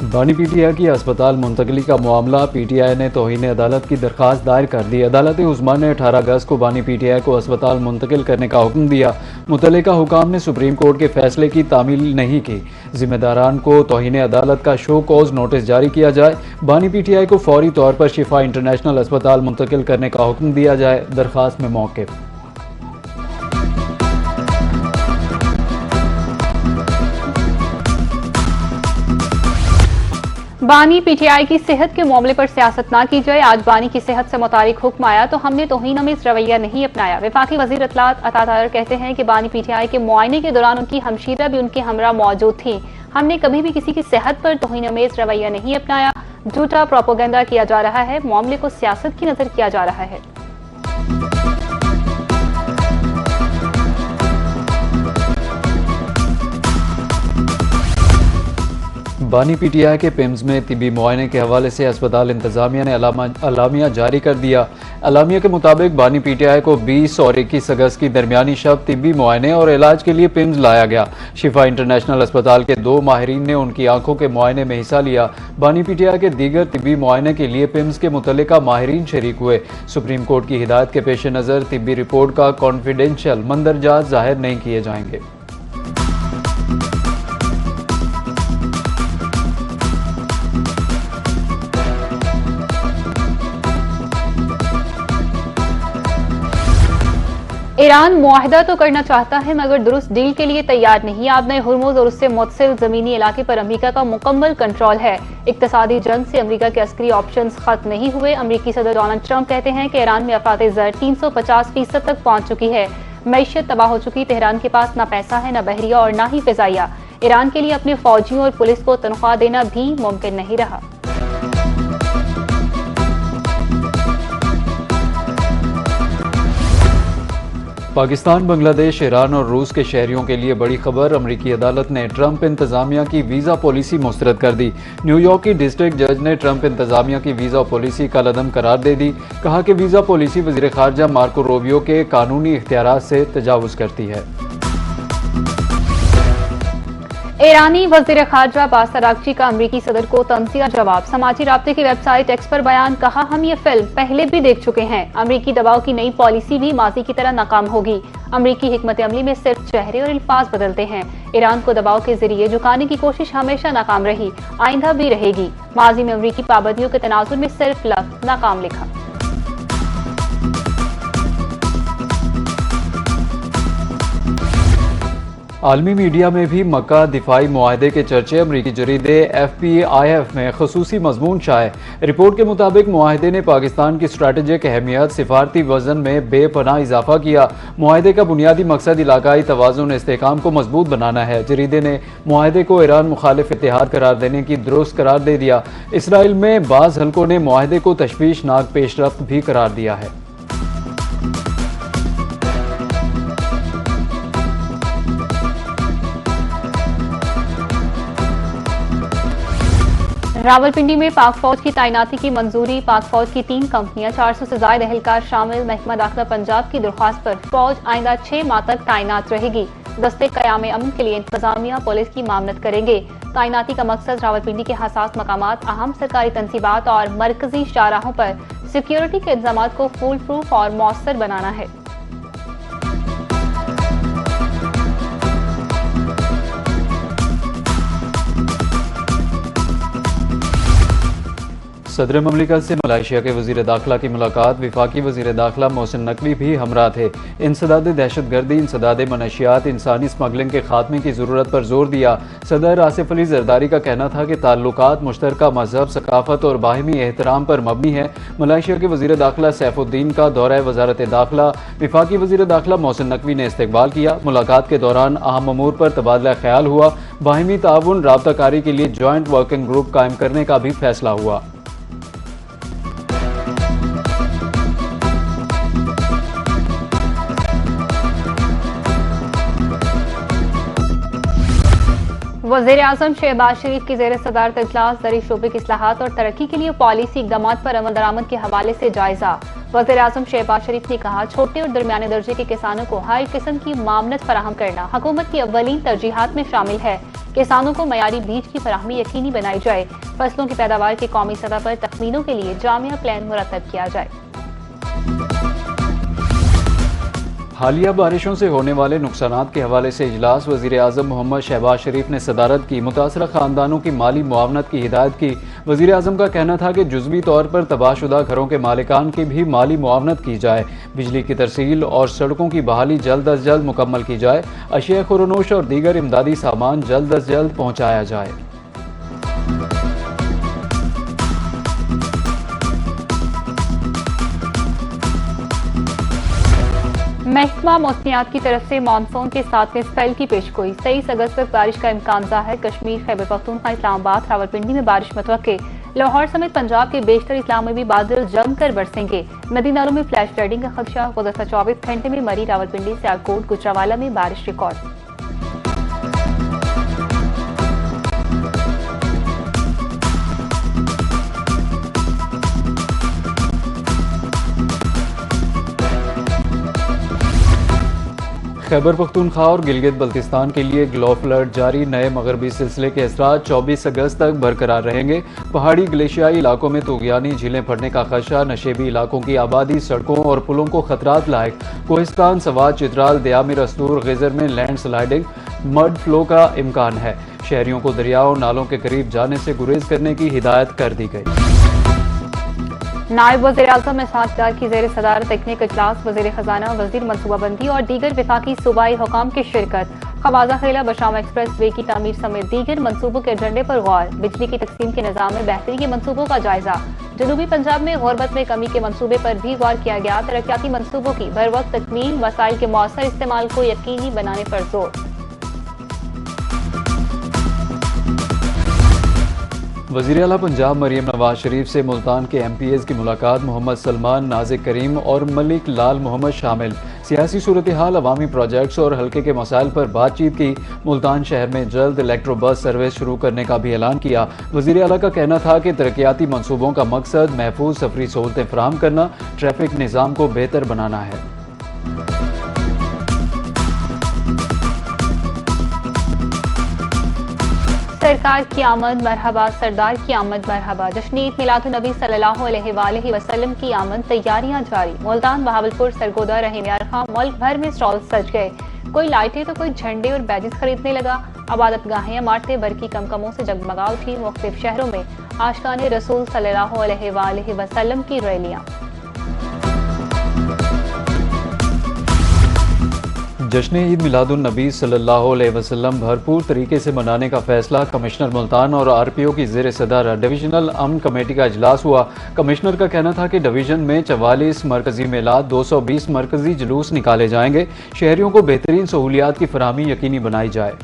बानी पीटीआई की अस्पताल मुंतकली का मामला। पीटीआई ने तौहीन अदालत की दरख्वास्त दायर कर दी। अदालत उस्मा ने 18 अगस्त को बानी पीटीआई को अस्पताल मुंतकिल करने का हुक्म दिया। मुतल्लिका हुकाम ने सुप्रीम कोर्ट के फैसले की तामील नहीं की। जिम्मेदारान को तौहीन अदालत का शो कॉज नोटिस जारी किया जाए। बानी पीटीआई को फौरी तौर पर शिफा इंटरनेशनल अस्पताल मुंतकिल करने का हुक्म दिया जाए। दरख्वास्त में मौक़िफ़। बानी पीटीआई की सेहत के मामले पर सियासत ना की जाए। आज बानी की सेहत से मुतालिक हुक्म आया तो हमने तौहीन-आमेज़ रवैया नहीं अपनाया। वफाकी वज़ीर इत्तलात अता ताहिर कहते हैं कि बानी पीटीआई के मुआयने के दौरान उनकी हमशीरा भी उनके हमरा मौजूद थी। हमने कभी भी किसी की सेहत पर तौहीन-आमेज़ रवैया नहीं अपनाया। झूठा प्रोपेगेंडा किया जा रहा है। मामले को सियासत की नजर किया जा रहा है। बानी पीटीआई के पिम्स में तिबी मुआयने के हवाले से अस्पताल इंतजामिया ने अलामिया जारी कर दिया। अलामिया के मुताबिक बानी पीटीआई को 20 और 21 अगस्त की दरमियानी शब तिबी मुआयने और इलाज के लिए पिम्स लाया गया। शिफा इंटरनेशनल अस्पताल के 2 माहिरीन ने उनकी आंखों के मुआयने में हिस्सा लिया। बानी पीटीआई के दीगर तिबी मुआयने के लिए पिम्स के मुतल्लिका माहिरीन शरीक हुए। सुप्रीम कोर्ट की हिदायत के पेश नज़र तिबी रिपोर्ट का कॉन्फिडेंशियल मंदरजात जाहिर नहीं किए जाएंगे। ईरान मुआहदा तो करना चाहता है मगर दुरुस्त डील के लिए तैयार नहीं। आबने हुर्मुज और उससे मुत्तसिल जमीनी इलाके पर अमेरिका का मुकम्मल कंट्रोल है। इक्तसादी जंग से अमेरिका के अस्करी ऑप्शंस खत्म नहीं हुए। अमेरिकी सदर डोनाल्ड ट्रंप कहते हैं कि ईरान में अफराते ज़र 350% तक पहुंच चुकी है। मईशत तबाह हो चुकी। तेहरान के पास ना पैसा है, ना बहरिया और ना ही फिजाइया। ईरान के लिए अपने फौजियों और पुलिस को तनख्वाह देना भी मुमकिन नहीं रहा। पाकिस्तान, बांग्लादेश, ईरान और रूस के शहरियों के लिए बड़ी खबर। अमरीकी अदालत ने ट्रंप इंतजामिया की वीज़ा पॉलिसी मुस्तरद कर दी। न्यूयॉर्क की डिस्ट्रिक्ट जज ने ट्रंप इंतजामिया की वीज़ा पॉलिसी कलअदम करार दे दी। कहा कि वीज़ा पॉलिसी वज़ीर ख़ारजा मार्को रूबियो के कानूनी इख्तियारात से तजावुज़ करती है। ईरानी वज़ीर ख़ारजा अब्बास अराग़ची का अमरीकी सदर को तंज़िया जवाब। समाजी राब्ते की वेबसाइट एक्स पर बयान। कहा, हम ये फिल्म पहले भी देख चुके हैं। अमरीकी दबाव की नई पॉलिसी भी माजी की तरह नाकाम होगी। अमरीकी हिकमत अमली में सिर्फ चेहरे और अल्फाज बदलते हैं। ईरान को दबाव के जरिए झुकाने की कोशिश हमेशा नाकाम रही, आइंदा भी रहेगी। माजी में अमरीकी पाबंदियों के तनाजुर में सिर्फ लफ्ज़ नाकाम लिखा। आलमी मीडिया में भी मक्का दिफाई मुआहदे के चर्चे। अमरीकी जरीदे FPIF में खसूसी मजमून शाये। रिपोर्ट के मुताबिक मुआहदे ने पाकिस्तान की स्ट्रेटेजिक अहमियत, सिफारती वजन में बेपनाह इजाफा किया। मुआहदे का बुनियादी मकसद इलाकाई तवाज़ुन इस्तेहकाम को मजबूत बनाना है। जरीदे ने मुआहदे को ईरान मुखालिफ इत्तेहाद करार देने की दुरुस्त करार दे दिया। इसराइल में बाज़ हलकों ने मुआहदे को तशवीशनाक पेशरफ्त भी करार दिया है। रावलपिंडी में पाक फौज की तैनाती की मंजूरी। पाक फौज की 3 कंपनियां, 400 से ज्यादा एहलकार शामिल। महकमा दाखिला पंजाब की दरख्वास्त पर फौज आइंदा 6 माह तक तैनात रहेगी। दस्ते क़याम अमन के लिए इंतजामिया पुलिस की मामनत करेंगे। तैनाती का मकसद रावलपिंडी के हसास मकामात, अहम सरकारी तंसीबात और मरकजी शाहराहों पर सिक्योरिटी के इंतजाम को फूल प्रूफ और मौसर बनाना है। सदर ममलिकत से मलेशिया के वज़ीर दाखिला की मुलाकात। वफाकी वज़ीर दाखिला मोहसिन नकवी भी हमरा थे। इंसदाद दहशतगर्दी, इंसदाद मनशियात, इंसानी स्मगलिंग के खात्मे की ज़रूरत पर जोर दिया। सदर आसिफ अली जरदारी का कहना था कि ताल्लुकात मुश्तरका मजहब, सकाफत और बाहिमी एहतराम पर मबनी है। मलेशिया के वज़ीर दाखिला सैफुद्दीन का दौरा वज़ारत दाखिला। वफाकी वज़ीर दाखिला मोहसिन नकवी ने इस्तकबाल किया। मुलाकात के दौरान अहम अमूर पर तबादला ख्याल हुआ। बाहिमी ताउन राबताकारी के लिए जॉइंट वर्किंग ग्रुप कायम करने का भी फैसला हुआ। वज़ीर-ए-आज़म शहबाज शरीफ की ज़ेर सदारत इजलास ज़री शोबे की इस्लाहात और तरक्की के लिए पॉलिसी इक़दाम पर अमल दरामद के हवाले से जायजा। वज़ीर-ए-आज़म शहबाज शरीफ ने कहा, छोटे और दरमियाने दर्जे के किसानों को हर किस्म की मामनत फराहम करना हुकूमत की अव्वलीन तरजीहात में शामिल है। किसानों को मयारी बीज की फराहमी यकीनी बनाई जाए। फसलों की पैदावार की कौमी सतह पर तखमीनों के लिए जामिया प्लान मुरतब किया जाए। हालिया बारिशों से होने वाले नुकसानात के हवाले से इजलास वज़ीर-ए-आज़म मोहम्मद शहबाज शरीफ ने सदारत की। मुतासरा ख़ानदानों की माली मुआवनत की हिदायत की। वज़ीर-ए-आज़म का कहना था कि जुज़वी तौर पर तबाहशुदा घरों के मालिकान की भी माली मुआवनत की जाए। बिजली की तरसील और सड़कों की बहाली जल्द अज जल्द मुकम्मल की जाए। अशिया खुरनोश और दीगर इमदादी सामान जल्द अज जल्द पहुँचाया जाए। महकमा मौसमियात की तरफ से मानसून के 7वें स्पेल की पेशगोई। 23 अगस्त तक बारिश का इम्कान ज़ाहिर। कश्मीर, खैबर पख्तूनख्वा, इस्लामाबाद, रावलपिंडी में बारिश मुतवक्के। लाहौर समेत पंजाब के बेशतर इस्लाम में भी बादल जमकर बरसेंगे। नदी नालों में फ्लैश फ्लडिंग का खदशा। गुज़श्ता 24 घंटे में मरी, रावलपिंडी, सियालकोट, गुजरावाला में बारिश रिकॉर्ड। खैबर पख्तूनख्वा और गिलगित बल्तिस्तान के लिए ग्लोफ अलर्ट जारी। नए मगरबी सिलसिले के असरात 24 अगस्त तक बरकरार रहेंगे। पहाड़ी ग्लेशियाई इलाकों में तूगियानी झीलें फटने का खदशा। नशेबी इलाकों की आबादी, सड़कों और पुलों को खतरात लायक। कोहिस्तान, सवात, चित्राल, दयामिर, अस्तूर, गिजर में लैंड स्लाइडिंग, मड फ्लो का इम्कान है। शहरियों को दरियाओं नालों के करीब जाने से गुरेज करने की हिदायत कर दी गई। नायब वज़ीर-ए-आज़म इसहाक़ डार की ज़ेर सदारत तकनीक इजलास। वज़ीर खजाना, वज़ीर मनसूबाबंदी और दीगर विफाकी सूबाई हुकाम की शिरकत। खवाजा खेला बशामा एक्सप्रेस वे की तामीर समेत दीगर मनसूबों के एजेंडे पर गौर। बिजली की तकसीम के निज़ाम में बेहतरी के मनसूबों का जायजा। जनूबी पंजाब में गुर्बत में कमी के मनसूबे पर भी गौर किया गया। तरक्याती मनसूबों की बर वक्त तकमील, वसाइल के मौसर इस्तेमाल को यकीनी बनाने पर जोर। वज़ीर आला पंजाब मरियम नवाज शरीफ से मुल्तान के MPs की मुलाकात। मोहम्मद सलमान, नाजिक करीम और मलिक लाल मोहम्मद शामिल। सियासी सूरत हाल, अवामी प्रोजेक्ट्स और हल्के के मसाइल पर बातचीत की। मुल्तान शहर में जल्द इलेक्ट्रो बस सर्विस शुरू करने का भी ऐलान किया। वज़ीर आला का कहना था कि तरक्याती मनसूबों का मकसद महफूज सफरी सहूलतें फराहम करना, ट्रैफिक निज़ाम को बेहतर बनाना है। सरकार की आमद मरहबा, सरदार की आमद मरहबा। जश्न ईद मिलादुन्नबी सल्लल्लाहु अलैहि वसल्लम की आमद, तैयारियां जारी। मुल्तान, बहावलपुर, सरगोदा, रहीमयार खां, मुल्क भर में स्टॉल सज गए। कोई लाइटें तो कोई झंडे और बैजेस खरीदने लगा। अबादत गाहें इमारतें बरकी कमकमों से जगमगा उठी। मुख्तलिफ शहरों में आशिकाने रसूल सल्लल्लाहु अलैहि वसल्लम की रैलियां। जश्न ईद मिलादुन्नबी सल्लल्लाहु अलैहि वसल्लम भरपूर तरीके से मनाने का फैसला। कमिश्नर मुल्तान और RPO की ज़ेर सदारत डिवीजनल अमन कमेटी का इजलास हुआ। कमिश्नर का कहना था कि डिवीजन में 44 मरकजी मेलाद, 220 मरकजी जुलूस निकाले जाएंगे। शहरियों को बेहतरीन सहूलियात की फराहमी यकीनी बनाई जाए।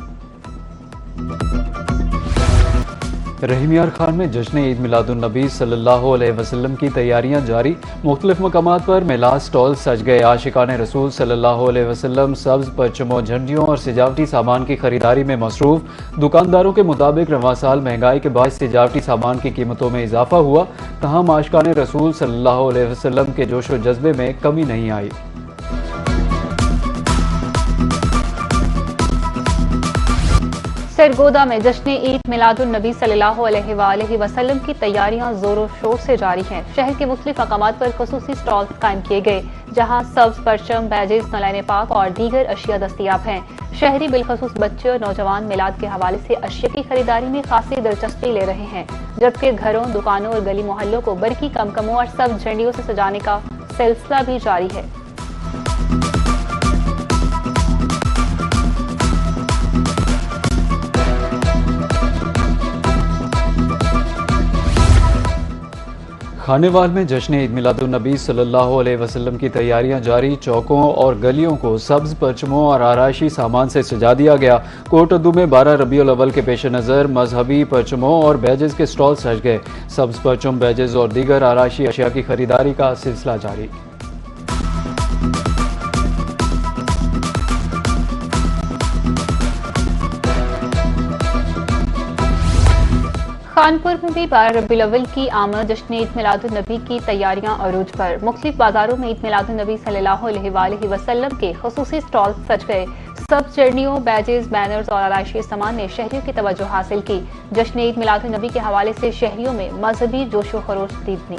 रहीमयार खान में जश्न ईद मिलादुन्नबी सल्लल्लाहु अलैहि वसल्लम की तैयारियां जारी। मुख्तलिफ मकामात पर मेलाद स्टॉल सज गए। आशिकाने रसूल सल्लल्लाहु अलैहि वसल्लम सब्ज परचमों, झंडियों और सजावटी सामान की खरीदारी में मसरूफ। दुकानदारों के मुताबिक रवां साल महंगाई के बाद सजावटी सामान की कीमतों में इजाफा हुआ। तहम आशिकाने रसूल सल्लल्लाहु अलैहि वसल्लम के जोश व जज्बे में कमी नहीं आई। सरगोदा में जश्न ईद मिलादुन्नबी सल्लल्लाहु अलैहि वसल्लम की तैयारियां जोरों शोर से जारी हैं। शहर के मुख्तलिफ मकामात पर खुसूसी स्टॉल कायम किए गए, जहां सब्ज परचम, बैजेस, नलाने पाक और दीगर अशिया दस्तयाब हैं। शहरी बिलखसूस बच्चे और नौजवान मिलाद के हवाले से अशिया की खरीदारी में खासी दिलचस्पी ले रहे हैं, जबकि घरों, दुकानों और गली मोहल्लों को बरकी कमकमों और सब्ज झंडियों से सजाने का सिलसिला भी जारी है। खानेवाल में जश्न ईद मिलादुन्नबी सल्लल्लाहु अलैहि वसल्लम की तैयारियां जारी। चौकों और गलियों को सब्ज परचमों और आराइशी सामान से सजा दिया गया। कोटअद्दू में 12 रबीउल अव्वल के पेश नज़र मजहबी परचमों और बैजेस के स्टॉल सज गए। सब्ज परचम, बैजेस और दीगर आराइशी अशिया की खरीदारी का सिलसिला जारी। कानपुर में भी 12 रबीउल अव्वल की आमद, जश्न ईद मिलादुन्नबी की तैयारियां अरूज पर। मुख्तलिफ बाजारों में ईद मिलादुन्नबी सल्लल्लाहु अलैहि वसल्लम के खुसूसी स्टॉल सज गए। सब चटनियों, बैजेस, बैनर्स और आराइशी सामान ने शहरियों की तवज्जो हासिल की। जश्न ईद मिलाद नबी के हवाले से शहरियों में मजहबी जोशो खरोश दीदनी।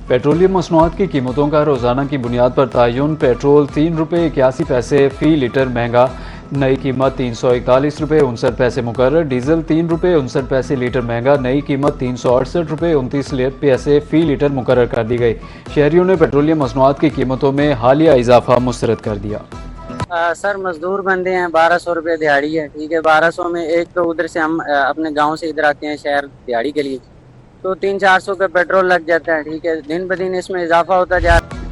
पेट्रोलियम मसनूआत की कीमतों का रोज़ाना की बुनियाद पर तयन। पेट्रोल ₹3.81 फ़ी लीटर महंगा, नई कीमत ₹341.59 मुकर्रर। डीजल ₹3.59 लीटर महंगा, नई कीमत ₹368.29 फ़ी लीटर मुकर्रर कर दी गई। शहरियों ने पेट्रोलियम मसनूआत की कीमतों में हालिया इजाफा मुस्तरद कर दिया। सर मजदूर बंदे हैं, 1200 रुपये दिहाड़ी है। ठीक है, 1200 में एक तो उधर से हम अपने गांव से इधर आते हैं शहर दिहाड़ी के लिए, तो 300-400 का पेट्रोल लग जाता है। ठीक है, दिन ब दिन इसमें इजाफा होता जा रहा है।